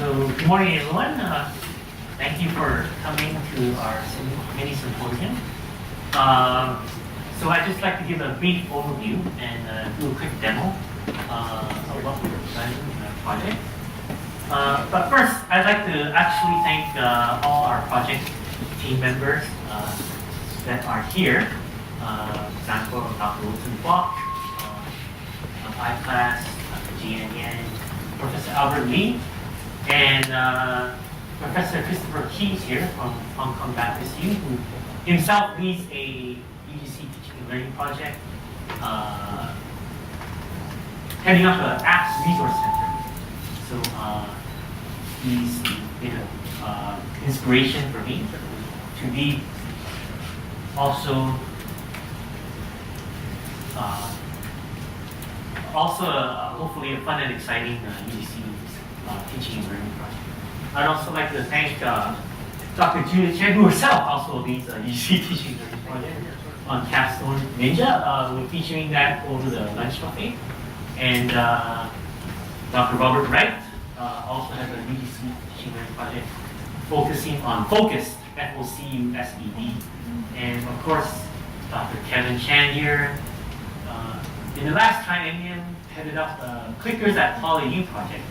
So good morning, everyone. Thank you for coming to our mini symposium. So I'd just like to give a brief overview and do a quick demo of what we're planning in our project. But first, I'd like to actually thank all our project team members that are here. For example, Dr. Wilson Bach, of iClass, Dr. Jian Yan, Professor Albert Lee, and Professor Christopher Keys here from Hong Kong Baptist U, who himself leads a UGC teaching and learning project, heading up the Apps Resource Center. So he's been an inspiration for me to be also hopefully a fun and exciting UGC teaching and learning project. I'd also like to thank Dr. Julia Chen, who herself also leads a UGC teaching and learning project on Capstone Ninja. We're featuring that over the lunch buffet. And Dr. Robert Wright also has a UGC teaching and learning project focusing on focused, FOCU-SED. And of course, Dr. Kevin Chan here. In the last triennium, headed up Clickers at PolyU project,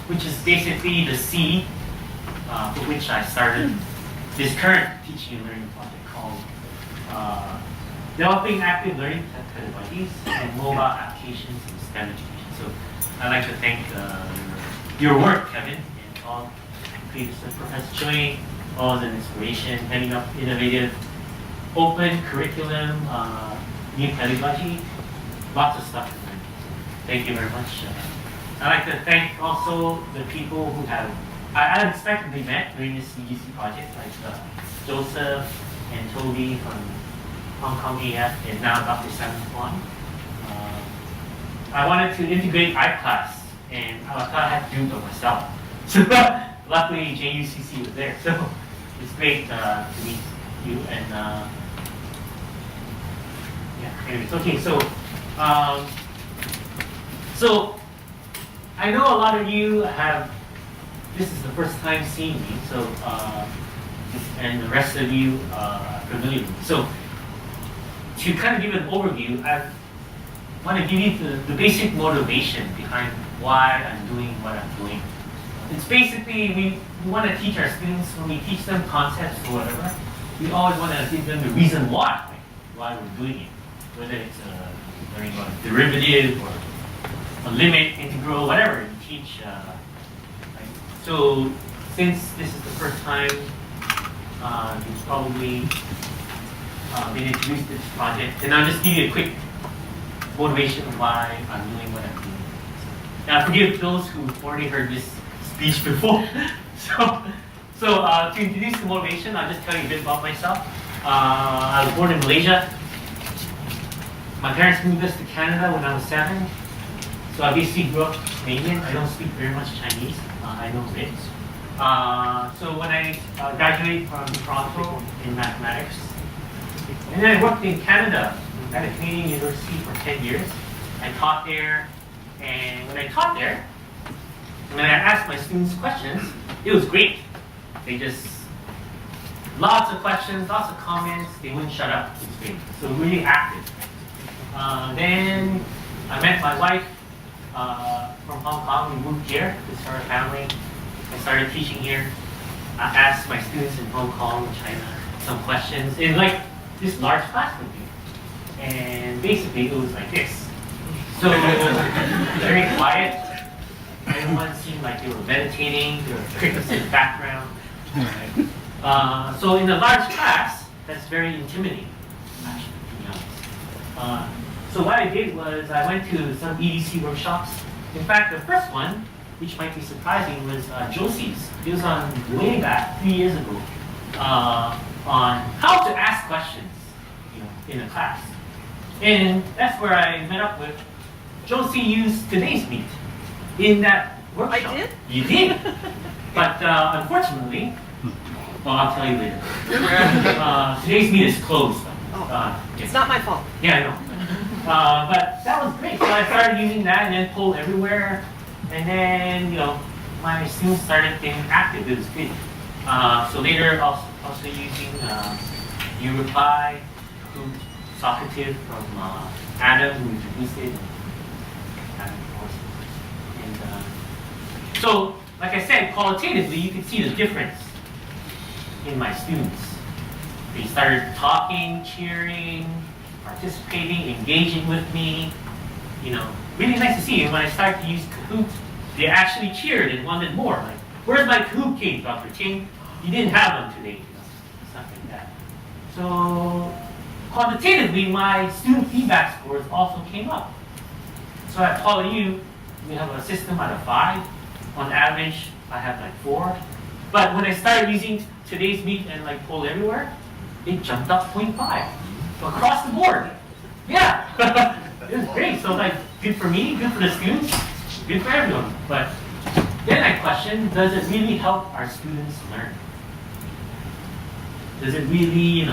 which is basically the seed for which I started this current teaching and learning project called Developing Active Learning Pedagogies and Mobile Applications in STEM Education. So I'd like to thank your work, Kevin, and all previous Professor Choi, all as an inspiration, heading up innovative open curriculum, new pedagogy, lots of stuff. Thank you very much. I'd like to thank also the people who have I unexpectedly met during this UGC project, like Joseph and Toby from Hong Kong AF, and now Dr. Simon Kwan. I wanted to integrate iClass, and I thought I had to do it by myself. So luckily JUCC was there, so it's great to meet you. And yeah, anyways, okay, so I know a lot of you this is the first time seeing me, so, and the rest of you are familiar with me. So, to kind of give an overview, I want to give you the basic motivation behind why I'm doing what I'm doing. It's basically, we want to teach our students, when we teach them concepts or whatever, we always want to give them the reason why we're doing it. Whether it's learning about a derivative or a limit, integral, whatever you teach. So since this is the first time you've probably been introduced to this project, and I'll just give you a quick motivation of why I'm doing what I'm doing. Now forgive those who've already heard this speech before. So to introduce the motivation, I'll just tell you a bit about myself. I was born in Malaysia. My parents moved us to Canada when I was 7. So I basically grew up Canadian. I don't speak very much Chinese. I know a bit. So when I graduated from Toronto in mathematics, and then I worked in Canada at a Canadian university for 10 years. I taught there, and when I taught there, when I asked my students questions, it was great. They just, lots of questions, lots of comments, they wouldn't shut up. It was great. So really active. Then I met my wife from Hong Kong. We moved here to start a family. I started teaching here. I asked my students in Hong Kong, China, some questions in like this large class with me. And basically it was like this. So very quiet. Everyone seemed like they were meditating. There were crickets in the background. So in a large class, that's very intimidating, actually, to be honest. So what I did was I went to some EDC workshops. In fact, the first one, which might be surprising, was Josie's. It was on way back 3 years ago on how to ask questions, in a class. And that's where I met up with Josie. Used today's meet in that workshop. I did? You did. But unfortunately, well, I'll tell you later. Today's meet is closed. It's not my fault. Yeah, I know. But that was great. So I started using that and then pulled everywhere. And then, my students started being active. It was good. So later, also using uReply, Socrative from Adam, who introduced it. And so, like I said, qualitatively, you can see the difference in my students. They started talking, cheering, participating, engaging with me. You know, really nice to see. And when I started to use Kahoot, they actually cheered and wanted more. Like, where's my Kahoot game, Dr. Ting? You didn't have one today. You know, stuff like that. So quantitatively, my student feedback scores also came up. So at PolyU, we have a system out of 5. On average, I have like 4. But when I started using Today's Meet and like Poll Everywhere, it jumped up 0.5 across the board. Yeah, it was great. So like, good for me, good for the students, good for everyone. But then I questioned, does it really help our students learn? Does it really,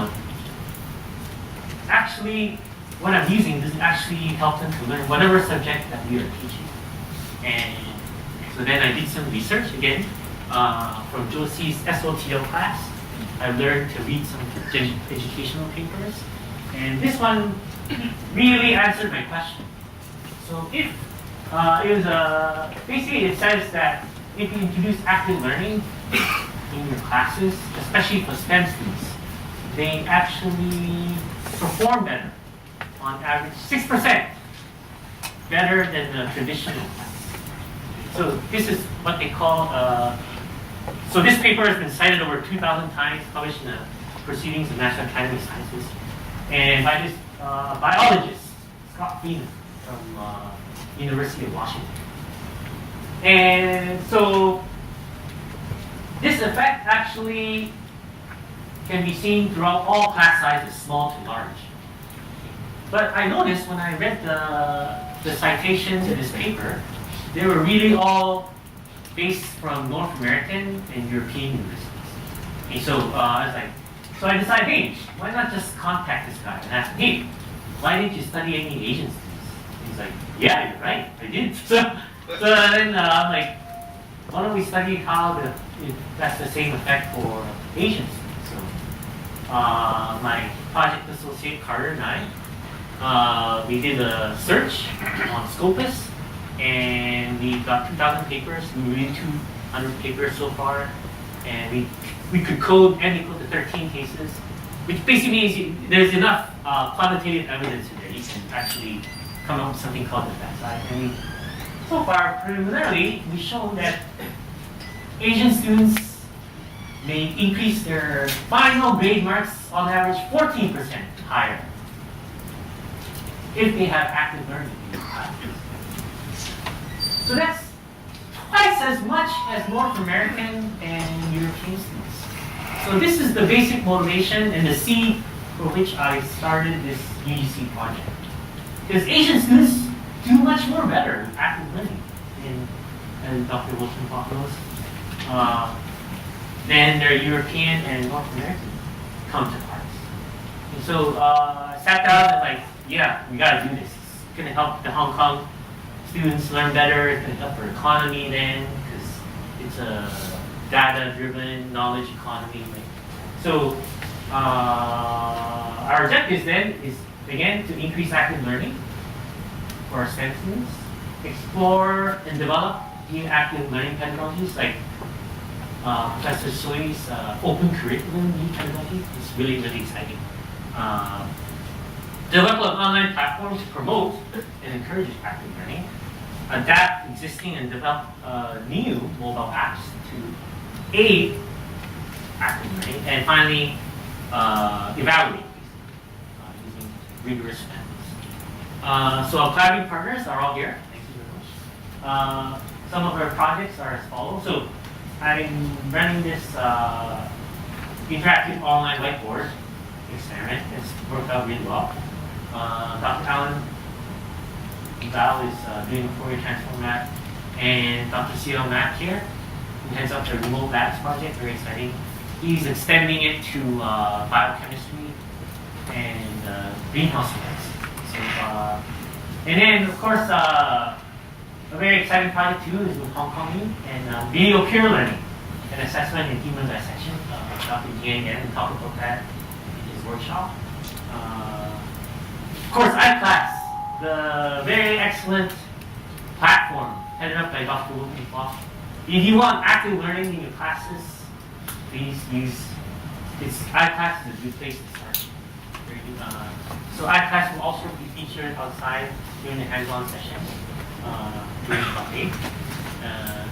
actually, what I'm using, does it actually help them to learn whatever subject that we are teaching? And so then I did some research again from Josie's SOTL class. I learned to read some educational papers. And this one really answered my question. So if basically it says that if you introduce active learning in your classes, especially for STEM students, they actually perform better, on average 6% better than the traditional class. So this is what they call, so this paper has been cited over 2,000 times, published in the Proceedings of National Academy of Sciences, and by this biologist, Scott Freeman from University of Washington. And so this effect actually can be seen throughout all class sizes, small to large. But I noticed when I read the citations in this paper, they were really all based from North American and European universities. And so I decided, hey, why not just contact this guy and ask him, hey, why didn't you study any Asian students? And he's like, yeah, you're right, I did. So then I'm like, why don't we study how that's the same effect for Asian students? So my project associate Carter and I, we did a search on Scopus, and we got 2,000 papers. We read 200 papers so far, and we could code n equal to 13 cases, which basically means there's enough quantitative evidence in there. You can actually come up with something called the effect size. And so far, preliminarily, we've shown that Asian students may increase their final grade marks on average 14% higher if they have active learning in the classes. So that's twice as much as North American and European students. So this is the basic motivation and the seed for which I started this UGC project. Because Asian students do much more better with active learning, as Dr. Wilson knows, than their European and North American counterparts. And so I sat down and like, yeah, we gotta do this. It's gonna help the Hong Kong students learn better. It's gonna help our economy then, because it's a data-driven knowledge economy. So our objective then is, again, to increase active learning for our STEM students, explore and develop new active learning pedagogies like Professor Soi's open curriculum new pedagogy. It's really, really exciting. Develop an online platform to promote and encourage active learning, adapt existing and develop new mobile apps to aid active learning, and finally evaluate using rigorous methods. So our collaborating partners are all here. Thank you very much. Some of our projects are as follows. So I'm running this interactive online whiteboard experiment. It's worked out really well. Dr. Alan Val is doing a Fourier transform map, and Dr. C.L. Mack here, who heads up the remote labs project, very exciting. He's extending it to biochemistry and greenhouse effects. So, and then of course, a very exciting project too is with Hong Kong U and video peer learning, an assessment in human dissection. Dr. Ting again talked about that in his workshop. Of course, iClass, the very excellent platform headed up by Dr. Wilton Fox. If you want active learning in your classes, please use iClass is a good place to start. So iClass will also be featured outside during the hands-on session during the day.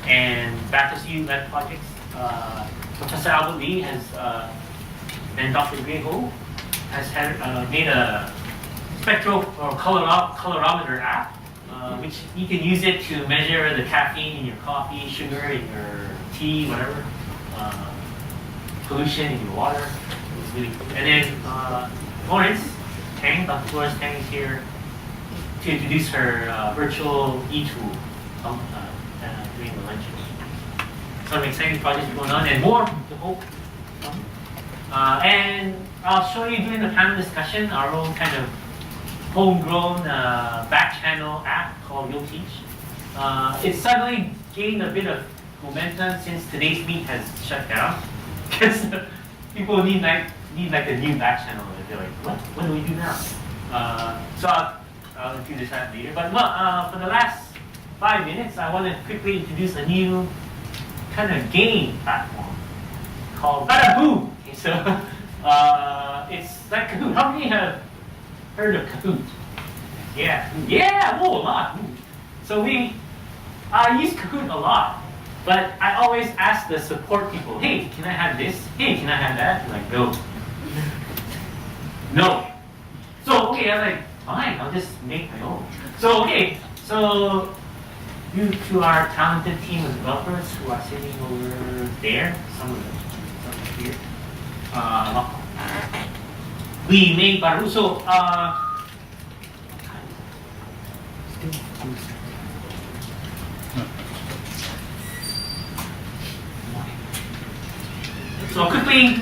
And faculty led projects. Professor Albert Lee has and Dr. Gray Ho has made a spectral or colorimeter app, which you can use it to measure the caffeine in your coffee, sugar in your tea, whatever, pollution in your water. It's really cool. And then Florence Tang, Dr. Florence Tang is here to introduce her virtual e-tool during the lunch. Some exciting projects going on and more to hope. And I'll show you during the panel discussion our own kind of homegrown back channel app called You'll Teach. It's suddenly gained a bit of momentum since today's meet has shut down because people need like a new back channel. They're like, what do we do now? So I'll introduce that later. But for the last 5 minutes, I want to quickly introduce a new kind of game platform called Bada Boom. Okay, so it's like Kahoot. How many have heard of Kahoot? Yeah, whoa, a lot. So I use Kahoot a lot, but I always ask the support people, hey, can I have this? Hey, can I have that? They're like, no. No. So, okay, I'm like, fine, I'll just make my own. So, okay, so due to our talented team of developers who are sitting over there, some of them here, we made Baru. So, so quickly,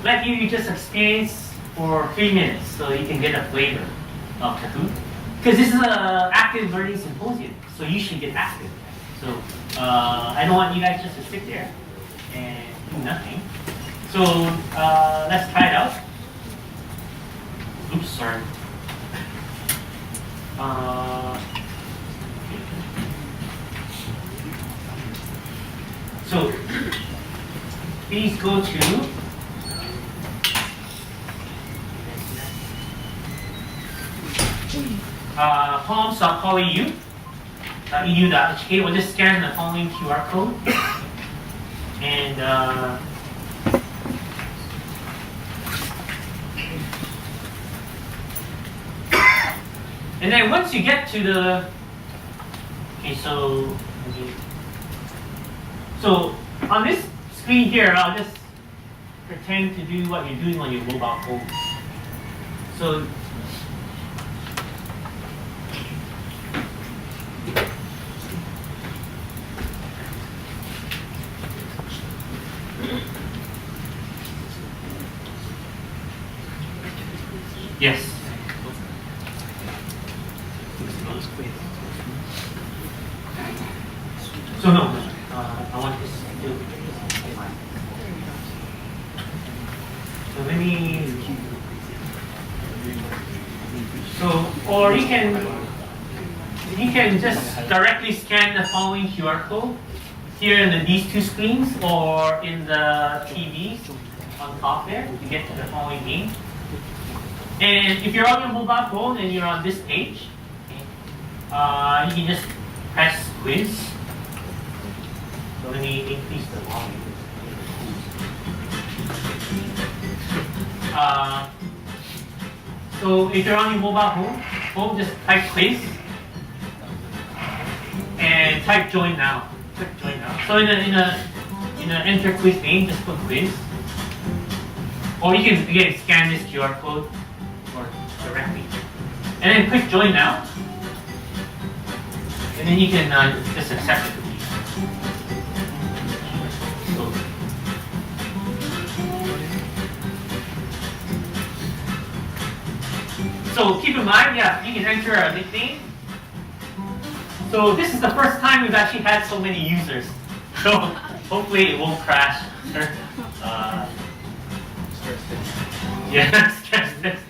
let you just experience for 3 minutes so you can get a flavor of Kahoot. Because this is an active learning symposium, so you should get active. So I don't want you guys just to sit there and do nothing. So let's try it out. Oops, sorry. So please go to forms.PolyU, edu.hk. We'll just scan the following QR code. And then once you get to the, okay, so on this screen here, I'll just pretend to do what you're doing on your mobile phone. So yes. So no, I want this to do. So let me. So, or you can just directly scan the following QR code here in these two screens, or in the TVs on top there to get to the following game. And if you're on your mobile phone and you're on this page, you can just press quiz. So let me increase the volume. So if you're on your mobile phone, just type quiz and type join now. Click join now. So in a enter quiz name, just put quiz. Or you can again scan this QR code or directly, and then click join now, and then you can just accept it. So keep in mind, yeah, you can enter a nickname. So this is the first time we've actually had so many users. So hopefully it won't crash. Yeah, stress test.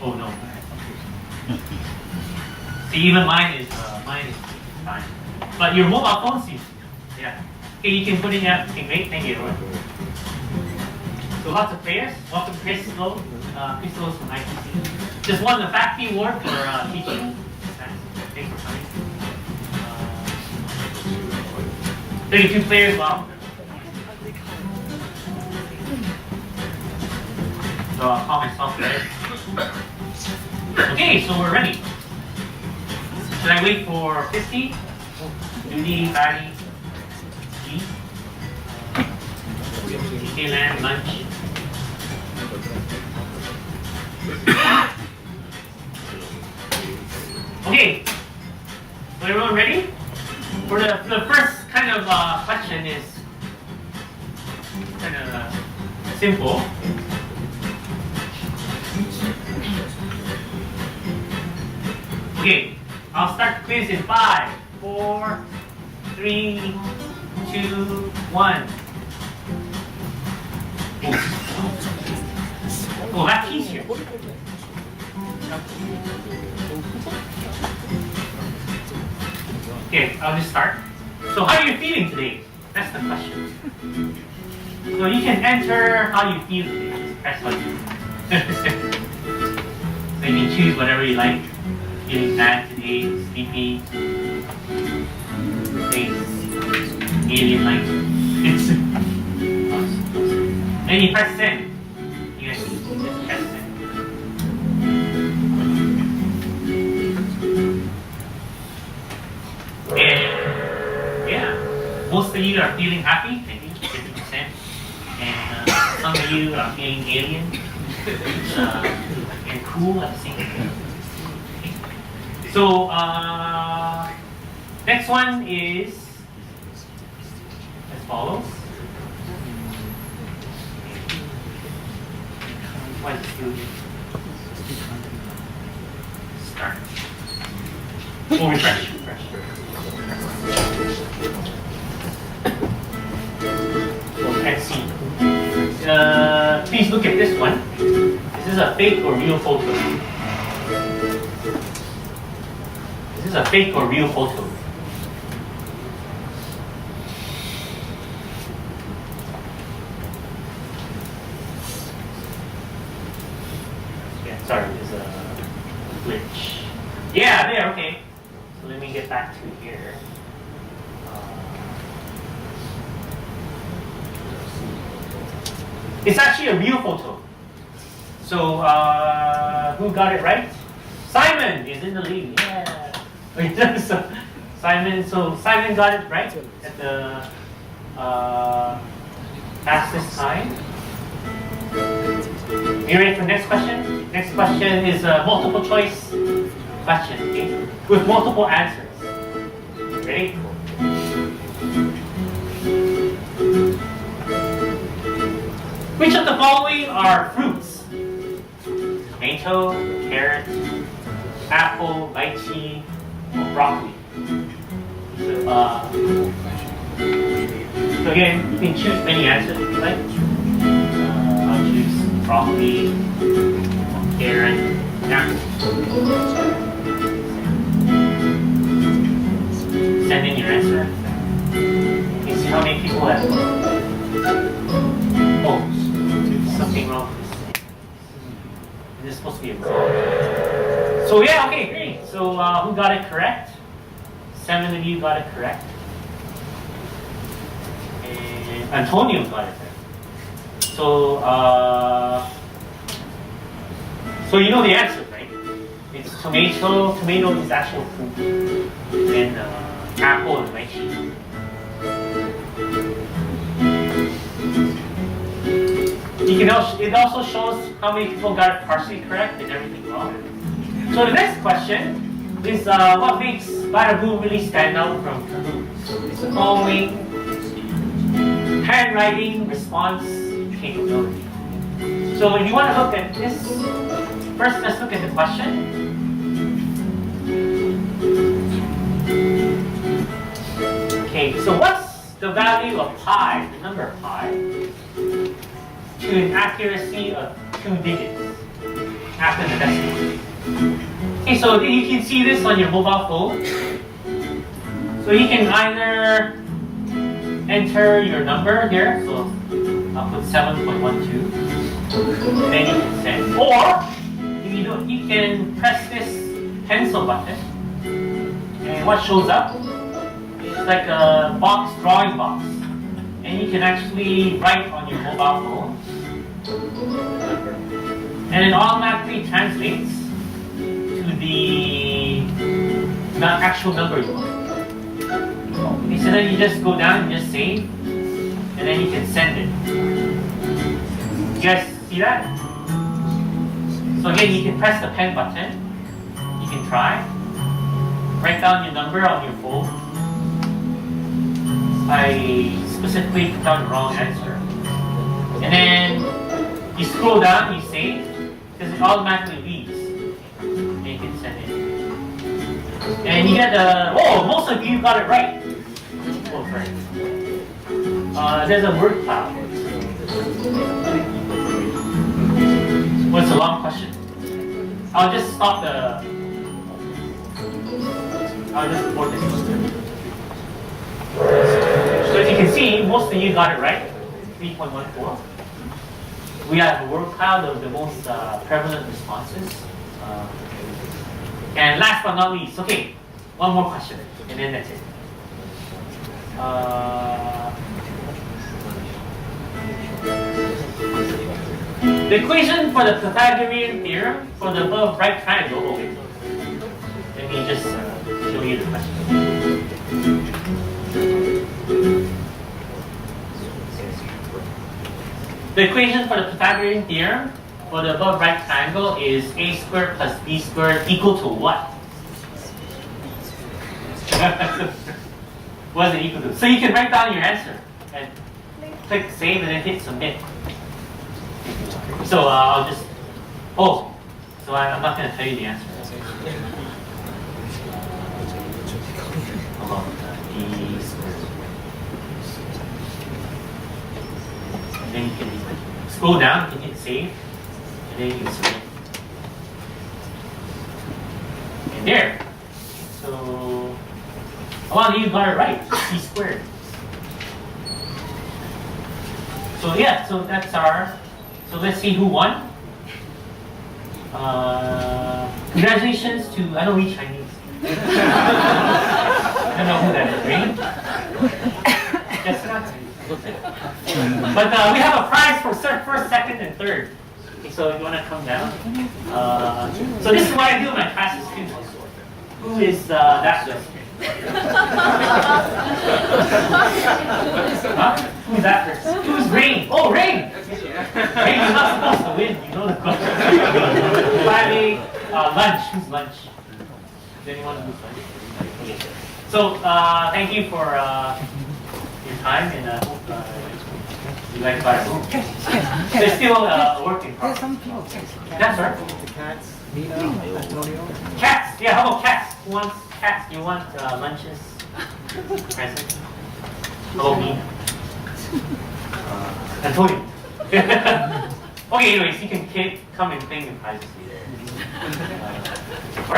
Oh no. See, even mine is fine. But your mobile phone seems, yeah. Okay, you can put in your wait. Thank you, everyone. So lots of players. Welcome, Crystal. Crystal from ITC. Just won the faculty award for teaching. Thanks for coming. 32 players. Wow. So I'll call myself ready. Okay, so we're ready. Should I wait for 50? Duty, batty, G, TK land, lunch. Okay, so everyone ready? For the first kind of question is kind of simple. Okay, I'll start the quiz in 5, 4, 3, 2, 1. Oh, that's easier. Okay, I'll just start. So how are you feeling today? That's the question. So you can enter how you feel today. Just press on you. So you can choose whatever you like. Feeling bad today, sleepy, alien-like. Then you press send. You guys just press send. And yeah, most of you are feeling happy, I think 50%. And some of you are feeling alien and cool at the same time. So next one is as follows. Start. Oh, refresh. So let's see. Please look at this one. Is this a fake or real photo? Is this a fake or real photo? Yeah, sorry, there's a glitch. Yeah, there, okay. So let me get back to here. It's actually a real photo. So, who got it right? Simon is in the lead. Yeah. So, Simon got it right at the fastest time. You ready for the next question? Next question is a multiple choice question, okay? With multiple answers. Ready? Which of the following are fruits? Tomato, carrot, apple, lychee, or broccoli? So again, you can choose many answers if you like. I'll choose broccoli, carrot, apple. Send in your answer. You can see how many people have. Oh, something wrong. This is supposed to be a result. So yeah, okay, great. So who got it correct? 7 of you got it correct. And Antonio got it right. So so you know the answer, right? It's tomato. Tomato is actual fruit. And apple and lychee. It also shows how many people got it partially correct and everything wrong. So the next question is what makes Bada Boom really stand out from Kahoot? It's the following handwriting response capability. So if you want to look at this, first let's look at the question. Okay, so what's the value of pi, the number of pi, to an accuracy of 2 digits after the decimal? Okay, so you can see this on your mobile phone. So you can either enter your number here, so I'll put 7.12, and then you can send. Or, if you don't, you can press this pencil button, and what shows up is like a box, drawing box, and you can actually write on your mobile phone, and it automatically translates to the actual number you want. Okay, so then you just go down and just save, and then you can send it. You guys see that? So again, you can press the pen button. You can try. Write down your number on your phone. I specifically put down the wrong answer. And then you scroll down, you save, because it automatically reads. And you can send it. And you get most of you got it right. Oh, right. There's a word cloud. What's a long question? I'll just stop I'll just report this. So as you can see, most of you got it right. 3.14. We have a word cloud of the most prevalent responses. And last but not least, okay, one more question, and then that's it. The equation for the Pythagorean theorem for the above right triangle. Okay. Let me just show you the question. The equation for the Pythagorean theorem for the above right triangle is a squared plus b squared equal to what? What is it equal to? So you can write down your answer and click save and then hit submit. So I'll just, so I'm not going to tell you the answer. Hold on, b squared. And then you can scroll down, you can hit save, and then you can submit. And there. So a lot of you got it right, b squared. So yeah, so that's so let's see who won. Congratulations to, I don't read Chinese. I don't know who that is, Rain? That's not Chinese. But we have a prize for first, second, and third. Okay, so if you want to come down. So this is what I do in my classes too. Who is that person? Huh? Who's that person? Who's Rain? Oh, Rain! Rain, you're not supposed to win. You know the question. Finally, lunch. Who's lunch? Is anyone who's lunch? Okay. So, thank you for your time, and I hope you like our room. There's still a work in progress. That's right. Cats. Cats. Yeah, how about cats? Who wants cats? You want lunches? Presents? How about me? Antonio. Okay, anyways, you can come and claim your prizes later.